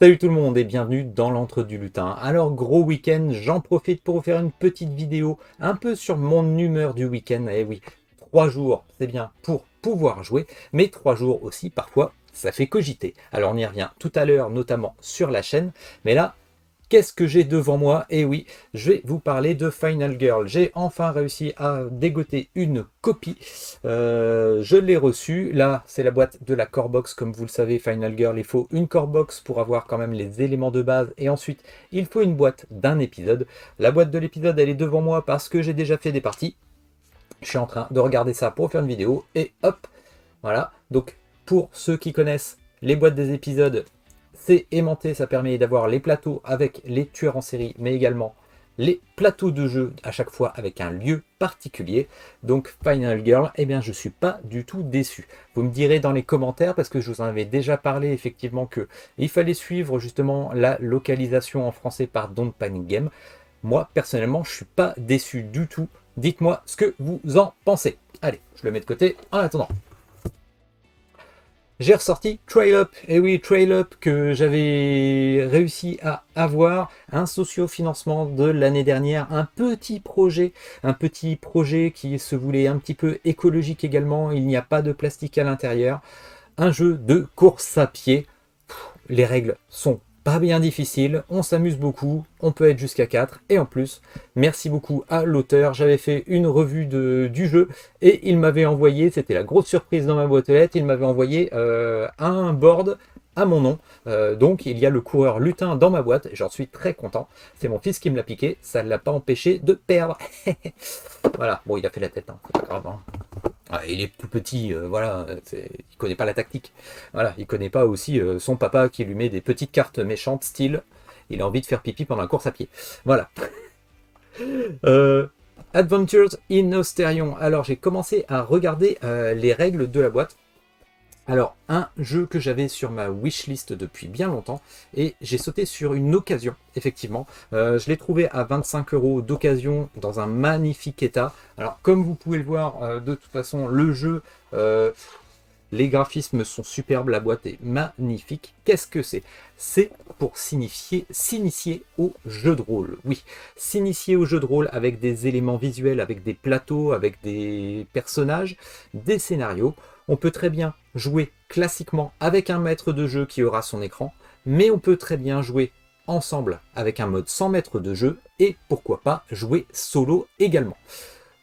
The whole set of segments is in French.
Salut tout le monde et bienvenue dans l'Entre du Lutin. Alors gros week-end, j'en profite pour vous faire une petite vidéo un peu sur mon humeur du week-end. Eh oui, 3 jours c'est bien pour pouvoir jouer, mais 3 jours aussi parfois ça fait cogiter. Alors on y revient tout à l'heure notamment sur la chaîne, mais là qu'est-ce que j'ai devant moi? Eh oui, je vais vous parler de Final Girl. J'ai enfin réussi à dégoter une copie. Je l'ai reçue. Là, c'est la boîte de la Core Box. Comme vous le savez, Final Girl, il faut une Core Box pour avoir quand même les éléments de base. Et ensuite, il faut une boîte d'un épisode. La boîte de l'épisode, elle est devant moi parce que j'ai déjà fait des parties. Je suis en train de regarder ça pour faire une vidéo. Et hop, voilà. Donc, pour ceux qui connaissent les boîtes des épisodes, c'est aimanté, ça permet d'avoir les plateaux avec les tueurs en série, mais également les plateaux de jeu à chaque fois avec un lieu particulier. Donc Final Girl, eh bien je suis pas du tout déçu. Vous me direz dans les commentaires, parce que je vous en avais déjà parlé effectivement, que il fallait suivre justement la localisation en français par Don't Panic Game. Moi personnellement, je suis pas déçu du tout. Dites-moi ce que vous en pensez. Allez, je le mets de côté en attendant. J'ai ressorti Trail Up, et oui, Trail Up que j'avais réussi à avoir, un socio-financement de l'année dernière, un petit projet qui se voulait un petit peu écologique également, il n'y a pas de plastique à l'intérieur, un jeu de course à pied. Les règles sont pas bien difficiles, on s'amuse beaucoup, on peut être jusqu'à 4, et en plus, merci beaucoup à l'auteur, j'avais fait une revue du jeu, et il m'avait envoyé, c'était la grosse surprise dans ma boîte aux lettres, il m'avait envoyé un board à mon nom, donc il y a le coureur lutin dans ma boîte, j'en suis très content, c'est mon fils qui me l'a piqué, ça ne l'a pas empêché de perdre. Voilà, bon il a fait la tête, hein, c'est pas grave, hein. Ah, il est tout petit, voilà, il connaît pas la tactique. Voilà, il connaît pas aussi son papa qui lui met des petites cartes méchantes, style, il a envie de faire pipi pendant la course à pied. Voilà. Euh, Adventures in Osterion. Alors j'ai commencé à regarder les règles de la boîte. Alors, un jeu que j'avais sur ma wishlist depuis bien longtemps, et j'ai sauté sur une occasion, effectivement. Je l'ai trouvé à 25 € d'occasion dans un magnifique état. Alors, comme vous pouvez le voir, de toute façon, le jeu, les graphismes sont superbes, la boîte est magnifique. Qu'est-ce que c'est? C'est pour s'initier au jeu de rôle. Oui, s'initier au jeu de rôle avec des éléments visuels, avec des plateaux, avec des personnages, des scénarios. On peut très bien jouer classiquement avec un maître de jeu qui aura son écran, mais on peut très bien jouer ensemble avec un mode sans maître de jeu et pourquoi pas jouer solo également.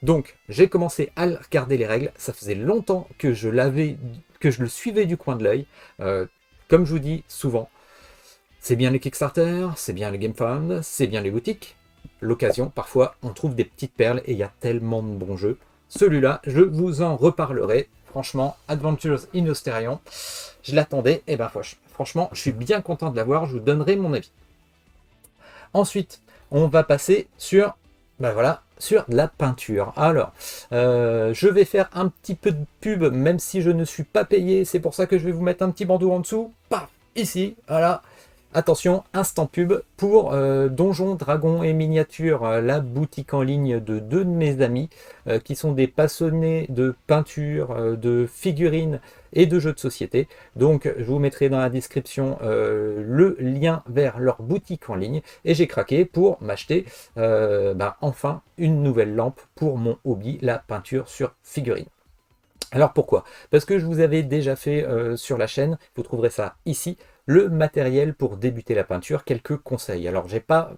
Donc j'ai commencé à regarder les règles, ça faisait longtemps que je le suivais du coin de l'œil. Comme je vous dis souvent, c'est bien les Kickstarter, c'est bien les GameFound, c'est bien les boutiques. L'occasion, parfois, on trouve des petites perles et il y a tellement de bons jeux. Celui-là, je vous en reparlerai. Franchement, Adventures in Osterion, je l'attendais. Et ben franchement, je suis bien content de l'avoir. Je vous donnerai mon avis. Ensuite, on va passer sur, ben voilà, sur la peinture. Alors, je vais faire un petit peu de pub, même si je ne suis pas payé. C'est pour ça que je vais vous mettre un petit bandeau en dessous. Paf, ici, voilà. Attention, instant pub pour Donjons, Dragons et Miniatures, la boutique en ligne de deux de mes amis qui sont des passionnés de peinture, de figurines et de jeux de société. Donc je vous mettrai dans la description le lien vers leur boutique en ligne et j'ai craqué pour m'acheter enfin une nouvelle lampe pour mon hobby, la peinture sur figurines. Alors pourquoi? Parce que je vous avais déjà fait sur la chaîne, vous trouverez ça ici, le matériel pour débuter la peinture, quelques conseils. Alors j'ai pas,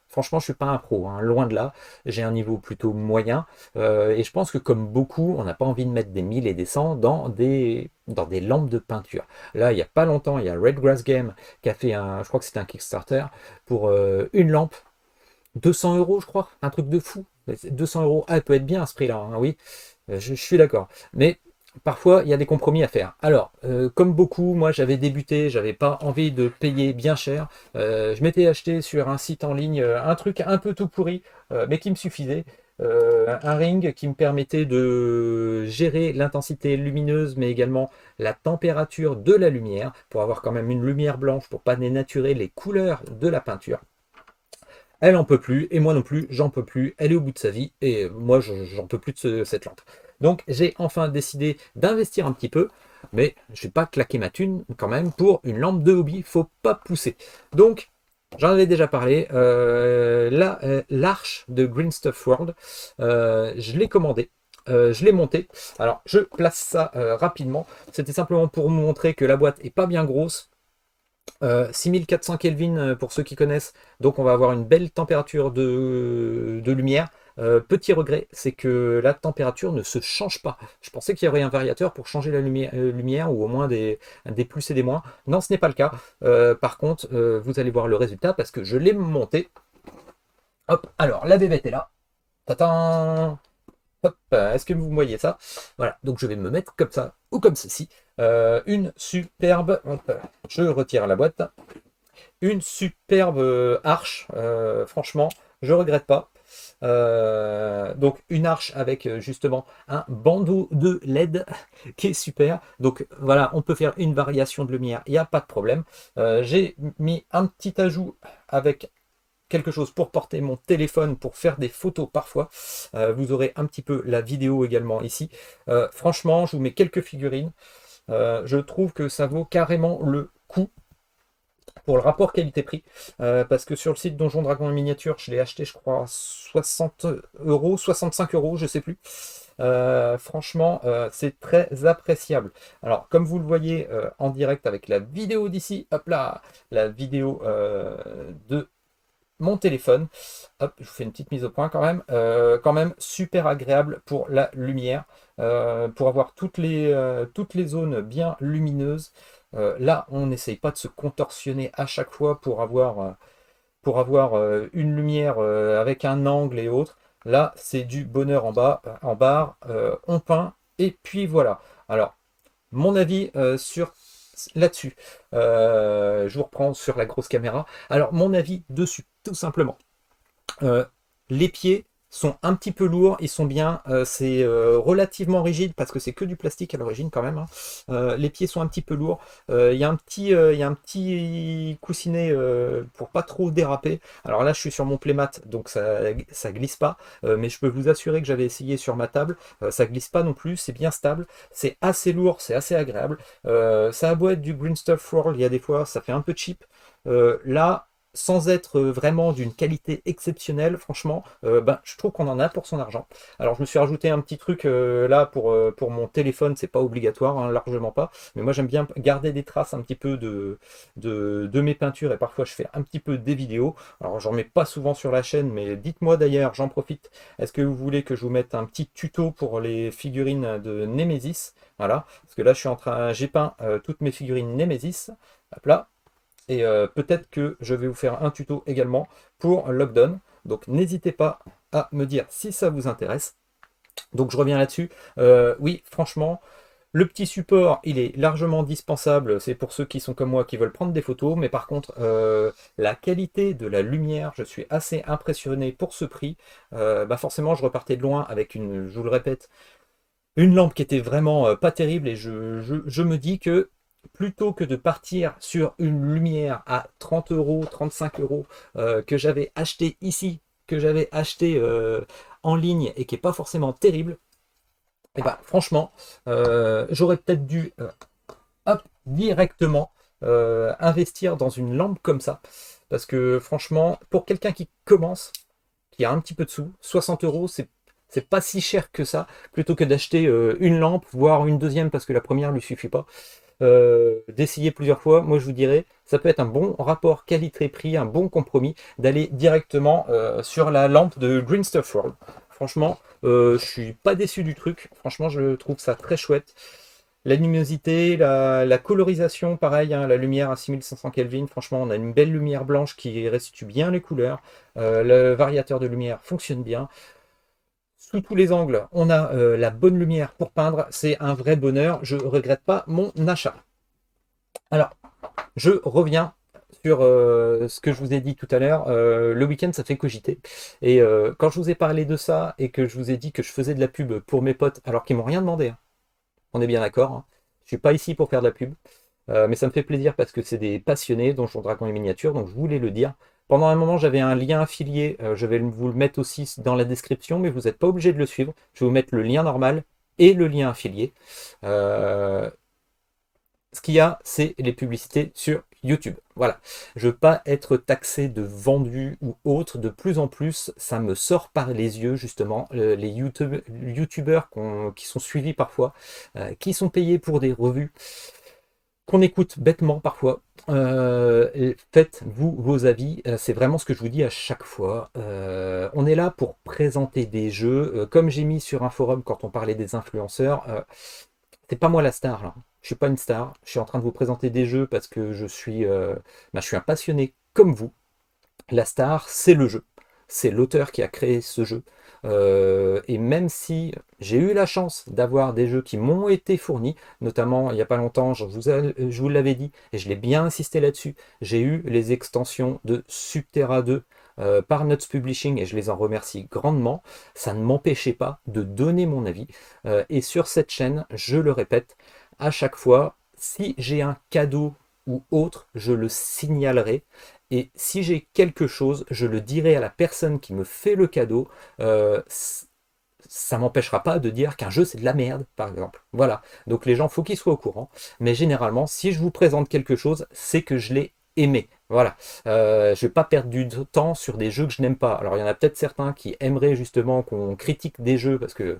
franchement je suis pas un pro, hein, loin de là, j'ai un niveau plutôt moyen, et je pense que comme beaucoup, on n'a pas envie de mettre des 1000 et des 100 dans des lampes de peinture. Là il n'y a pas longtemps, il y a Red Grass Game qui a fait je crois que c'était un Kickstarter, pour une lampe, 200 € je crois, un truc de fou. 200 €, ah, elle peut être bien à ce prix-là, hein, oui. Je suis d'accord. Mais parfois, il y a des compromis à faire. Alors, comme beaucoup, moi j'avais débuté, j'avais pas envie de payer bien cher. Je m'étais acheté sur un site en ligne un truc un peu tout pourri, mais qui me suffisait. Un ring qui me permettait de gérer l'intensité lumineuse, mais également la température de la lumière, pour avoir quand même une lumière blanche, pour pas dénaturer les couleurs de la peinture. Elle en peut plus, et moi non plus, j'en peux plus. Elle est au bout de sa vie, et moi, j'en peux plus de cette lampe. Donc, j'ai enfin décidé d'investir un petit peu. mais je vais pas claquer ma thune quand même pour une lampe de hobby, faut pas pousser. Donc, j'en avais déjà parlé, là, l'arche de Green Stuff World, je l'ai commandé. Je l'ai monté. Alors, je place ça rapidement. C'était simplement pour vous montrer que la boîte est pas bien grosse. 6400 Kelvin pour ceux qui connaissent, donc on va avoir une belle température de lumière. Petit regret, c'est que la température ne se change pas. Je pensais qu'il y aurait un variateur pour changer la lumière ou au moins des plus et des moins. Non, ce n'est pas le cas. Par contre, vous allez voir le résultat parce que je l'ai monté. Hop, alors la bébête est là. Tatan. Hop, est-ce que vous voyez ça? Voilà, donc je vais me mettre comme ça ou comme ceci. Une superbe, hop, je retire la boîte, une superbe arche, franchement, je regrette pas. Donc une arche avec justement un bandeau de LED qui est super. Donc voilà, on peut faire une variation de lumière, il n'y a pas de problème. J'ai mis un petit ajout avec quelque chose pour porter mon téléphone, pour faire des photos parfois. Vous aurez un petit peu la vidéo également ici. Franchement, je vous mets quelques figurines. Je trouve que ça vaut carrément le coup pour le rapport qualité-prix. Parce que sur le site Donjon Dragon et Miniature, je l'ai acheté, je crois, 60 euros, 65 euros, je sais plus. Franchement, c'est très appréciable. Alors, comme vous le voyez en direct avec la vidéo d'ici, hop là, la vidéo de mon téléphone. Hop, je vous fais une petite mise au point quand même. Quand même super agréable pour la lumière, pour avoir toutes les zones bien lumineuses. Là, on n'essaye pas de se contorsionner à chaque fois pour avoir une lumière avec un angle et autres. Là, c'est du bonheur en bas, en barre. On peint et puis voilà. Alors, mon avis sur là-dessus. Je vous reprends sur la grosse caméra. Alors, mon avis dessus, tout simplement. Les pieds sont un petit peu lourds, ils sont bien, c'est relativement rigide parce que c'est que du plastique à l'origine quand même, hein. Les pieds sont un petit peu lourds. Il y a un petit coussinet pour pas trop déraper. Alors là, je suis sur mon playmat, donc ça glisse pas, mais je peux vous assurer que j'avais essayé sur ma table, ça glisse pas non plus, c'est bien stable, c'est assez lourd, c'est assez agréable. Ça a beau être du Green Stuff World, il y a des fois, ça fait un peu cheap. Là, sans être vraiment d'une qualité exceptionnelle, franchement, ben, je trouve qu'on en a pour son argent. Alors je me suis rajouté un petit truc là pour mon téléphone, c'est pas obligatoire, hein, largement pas, mais moi j'aime bien garder des traces un petit peu de mes peintures et parfois je fais un petit peu des vidéos. Alors j'en mets pas souvent sur la chaîne, mais dites-moi d'ailleurs, j'en profite, est-ce que vous voulez que je vous mette un petit tuto pour les figurines de Nemesis? Voilà, parce que là je suis en train, j'ai peint toutes mes figurines Nemesis, hop là. Et peut-être que je vais vous faire un tuto également pour Lockdown. Donc n'hésitez pas à me dire si ça vous intéresse. Donc je reviens là-dessus. Oui, franchement, le petit support, il est largement dispensable. C'est pour ceux qui sont comme moi qui veulent prendre des photos. Mais par contre, la qualité de la lumière, je suis assez impressionné pour ce prix. Bah forcément, je repartais de loin avec une, je vous le répète, une lampe qui était vraiment pas terrible. Et je me dis que plutôt que de partir sur une lumière à 30 euros, 35 euros que j'avais acheté ici, que j'avais acheté en ligne et qui n'est pas forcément terrible, et ben franchement, j'aurais peut-être dû hop, directement investir dans une lampe comme ça. Parce que franchement, pour quelqu'un qui commence, qui a un petit peu de sous, 60 euros, c'est pas si cher que ça, plutôt que d'acheter une lampe, voire une deuxième parce que la première lui suffit pas. D'essayer plusieurs fois, moi je vous dirais, ça peut être un bon rapport qualité-prix, un bon compromis, d'aller directement sur la lampe de Green Stuff World. Franchement, je suis pas déçu du truc, franchement je trouve ça très chouette. La luminosité, la colorisation, pareil, hein, la lumière à 6500 Kelvin, franchement on a une belle lumière blanche qui restitue bien les couleurs, le variateur de lumière fonctionne bien. Sous tous les angles, on a la bonne lumière pour peindre. C'est un vrai bonheur. Je ne regrette pas mon achat. Alors, je reviens sur ce que je vous ai dit tout à l'heure. Le week-end, ça fait cogiter. Et quand je vous ai parlé de ça et que je vous ai dit que je faisais de la pub pour mes potes, alors qu'ils m'ont rien demandé, hein, on est bien d'accord, hein. Je suis pas ici pour faire de la pub. Mais ça me fait plaisir parce que c'est des passionnés dont je Dragon les miniatures, donc je voulais le dire. Pendant un moment, j'avais un lien affilié, je vais vous le mettre aussi dans la description, mais vous n'êtes pas obligé de le suivre. Je vais vous mettre le lien normal et le lien affilié. Ce qu'il y a, c'est les publicités sur YouTube. Voilà. Je veux pas être taxé de vendu ou autre. De plus en plus, ça me sort par les yeux, justement, les YouTubeurs qui sont suivis parfois, qui sont payés pour des revues, qu'on écoute bêtement parfois. Et faites-vous vos avis, c'est vraiment ce que je vous dis à chaque fois. On est là pour présenter des jeux. Comme j'ai mis sur un forum quand on parlait des influenceurs, c'est pas moi la star là. Je suis pas une star. Je suis en train de vous présenter des jeux parce que je suis un passionné comme vous. La star, c'est le jeu. C'est l'auteur qui a créé ce jeu. Et même si j'ai eu la chance d'avoir des jeux qui m'ont été fournis, notamment il n'y a pas longtemps, je vous l'avais dit, et je l'ai bien insisté là-dessus, j'ai eu les extensions de Subterra 2 par Nuts Publishing et je les en remercie grandement. Ça ne m'empêchait pas de donner mon avis. Et sur cette chaîne, je le répète, à chaque fois, si j'ai un cadeau ou autre, je le signalerai. Et si j'ai quelque chose, je le dirai à la personne qui me fait le cadeau. Ça m'empêchera pas de dire qu'un jeu c'est de la merde, par exemple. Voilà. Donc les gens, faut qu'ils soient au courant. Mais généralement, si je vous présente quelque chose, c'est que je l'ai aimé. Voilà. Je vais pas perdre du temps sur des jeux que je n'aime pas. Alors il y en a peut-être certains qui aimeraient justement qu'on critique des jeux parce que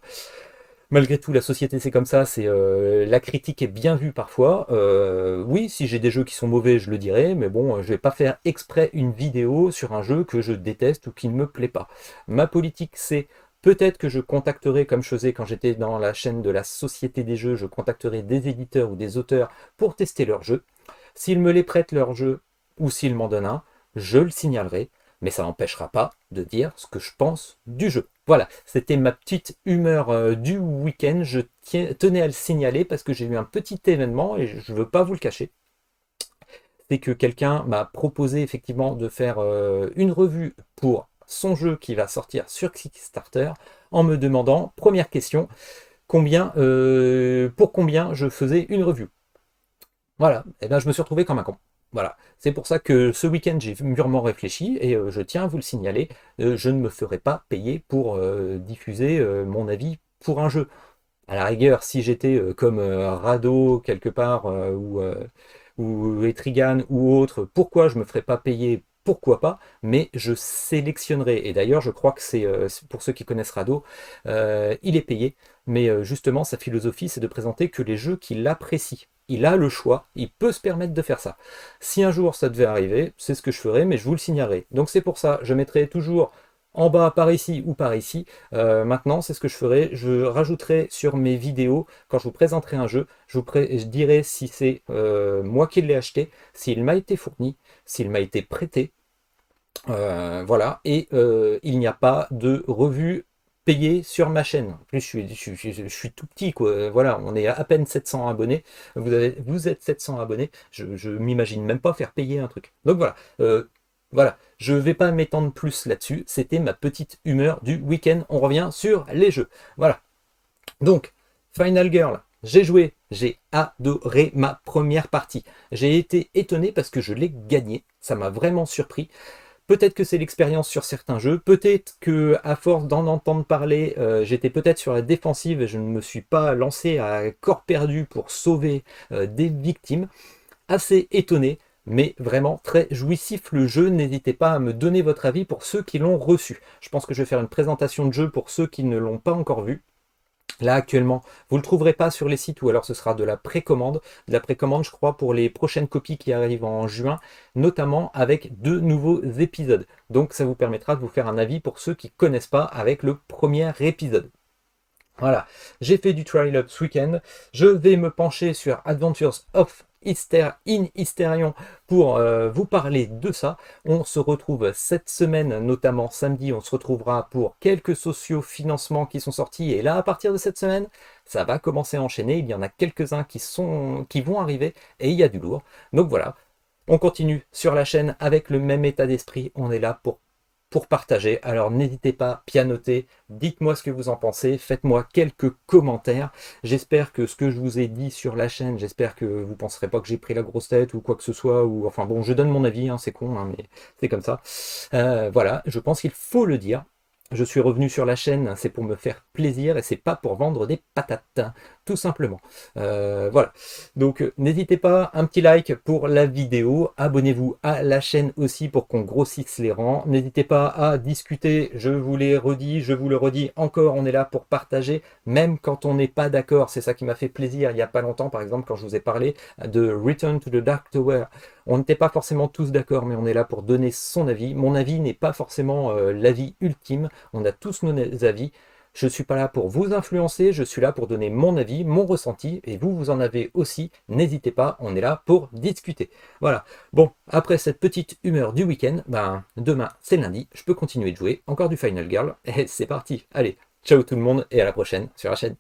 malgré tout, la société c'est comme ça, la critique est bien vue parfois. Oui, si j'ai des jeux qui sont mauvais, je le dirai, mais bon, je vais pas faire exprès une vidéo sur un jeu que je déteste ou qui ne me plaît pas. Ma politique, c'est peut-être que je contacterai, comme je faisais quand j'étais dans la chaîne de la Société des jeux, je contacterai des éditeurs ou des auteurs pour tester leurs jeux. S'ils me les prêtent leurs jeux ou s'ils m'en donnent un, je le signalerai, mais ça n'empêchera pas de dire ce que je pense du jeu. Voilà, c'était ma petite humeur du week-end. Je tenais à le signaler parce que j'ai eu un petit événement et je ne veux pas vous le cacher. C'est que quelqu'un m'a proposé effectivement de faire une revue pour son jeu qui va sortir sur Kickstarter en me demandant, première question, pour combien je faisais une review. Voilà, et bien je me suis retrouvé comme un con. Voilà, c'est pour ça que ce week-end j'ai mûrement réfléchi et je tiens à vous le signaler, je ne me ferai pas payer pour diffuser mon avis pour un jeu. À la rigueur, si j'étais comme Rado quelque part ou Etrigan ou autre, pourquoi je me ferais pas payer? Pourquoi pas? Mais je sélectionnerai. Et d'ailleurs, je crois que c'est pour ceux qui connaissent Rado, il est payé. Mais justement, sa philosophie, c'est de présenter que les jeux qu'il apprécie. Il a le choix, il peut se permettre de faire ça. Si un jour ça devait arriver, c'est ce que je ferai, mais je vous le signalerai. Donc c'est pour ça, je mettrai toujours en bas par ici ou par ici. Maintenant, c'est ce que je ferai. Je rajouterai sur mes vidéos, quand je vous présenterai un jeu, je dirai si c'est moi qui l'ai acheté, s'il m'a été fourni, s'il m'a été prêté. Voilà, et il n'y a pas de revue payée sur ma chaîne. En plus, je suis tout petit, quoi. Voilà, on est à peine 700 abonnés. Vous êtes 700 abonnés. Je m'imagine même pas faire payer un truc. Donc voilà. Voilà, je ne vais pas m'étendre plus là-dessus. C'était ma petite humeur du week-end. On revient sur les jeux. Voilà. Donc, Final Girl, j'ai joué, j'ai adoré ma première partie. J'ai été étonné parce que je l'ai gagné. Ça m'a vraiment surpris. Peut-être que c'est l'expérience sur certains jeux, peut-être que à force d'en entendre parler, j'étais peut-être sur la défensive et je ne me suis pas lancé à corps perdu pour sauver des victimes. Assez étonné, mais vraiment très jouissif le jeu. N'hésitez pas à me donner votre avis pour ceux qui l'ont reçu. Je pense que je vais faire une présentation de jeu pour ceux qui ne l'ont pas encore vu. Là actuellement, vous ne le trouverez pas sur les sites ou alors ce sera de la précommande. De la précommande, je crois, pour les prochaines copies qui arrivent en juin, notamment avec 2 nouveaux épisodes. Donc ça vous permettra de vous faire un avis pour ceux qui ne connaissent pas avec le premier épisode. Voilà, j'ai fait du trial-up ce week-end. Je vais me pencher sur Adventures of Hysterion pour vous parler de ça. On se retrouve cette semaine, notamment samedi, on se retrouvera pour quelques sociofinancements qui sont sortis. Et là, à partir de cette semaine, ça va commencer à enchaîner. Il y en a quelques-uns qui vont arriver et il y a du lourd. Donc voilà, on continue sur la chaîne avec le même état d'esprit. On est là pour partager. Alors n'hésitez pas à pianoter, dites-moi ce que vous en pensez, faites-moi quelques commentaires. J'espère que ce que je vous ai dit sur la chaîne, j'espère que vous ne penserez pas que j'ai pris la grosse tête ou quoi que ce soit, ou enfin bon, je donne mon avis, hein, c'est con, hein, mais c'est comme ça. Voilà, je pense qu'il faut le dire. Je suis revenu sur la chaîne, c'est pour me faire plaisir et c'est pas pour vendre des patates, tout simplement. Voilà. Donc n'hésitez pas, un petit like pour la vidéo, abonnez-vous à la chaîne aussi pour qu'on grossisse les rangs. N'hésitez pas à discuter, je vous l'ai redit, je vous le redis encore, on est là pour partager, même quand on n'est pas d'accord. C'est ça qui m'a fait plaisir il n'y a pas longtemps, par exemple, quand je vous ai parlé de Return to the Dark Tower. On n'était pas forcément tous d'accord, mais on est là pour donner son avis. Mon avis n'est pas forcément l'avis ultime. On a tous nos avis. Je ne suis pas là pour vous influencer, je suis là pour donner mon avis, mon ressenti, et vous, vous en avez aussi. N'hésitez pas, on est là pour discuter. Voilà. Bon, après cette petite humeur du week-end, ben, demain, c'est lundi, je peux continuer de jouer. Encore du Final Girl, et c'est parti. Allez, ciao tout le monde, et à la prochaine sur la chaîne.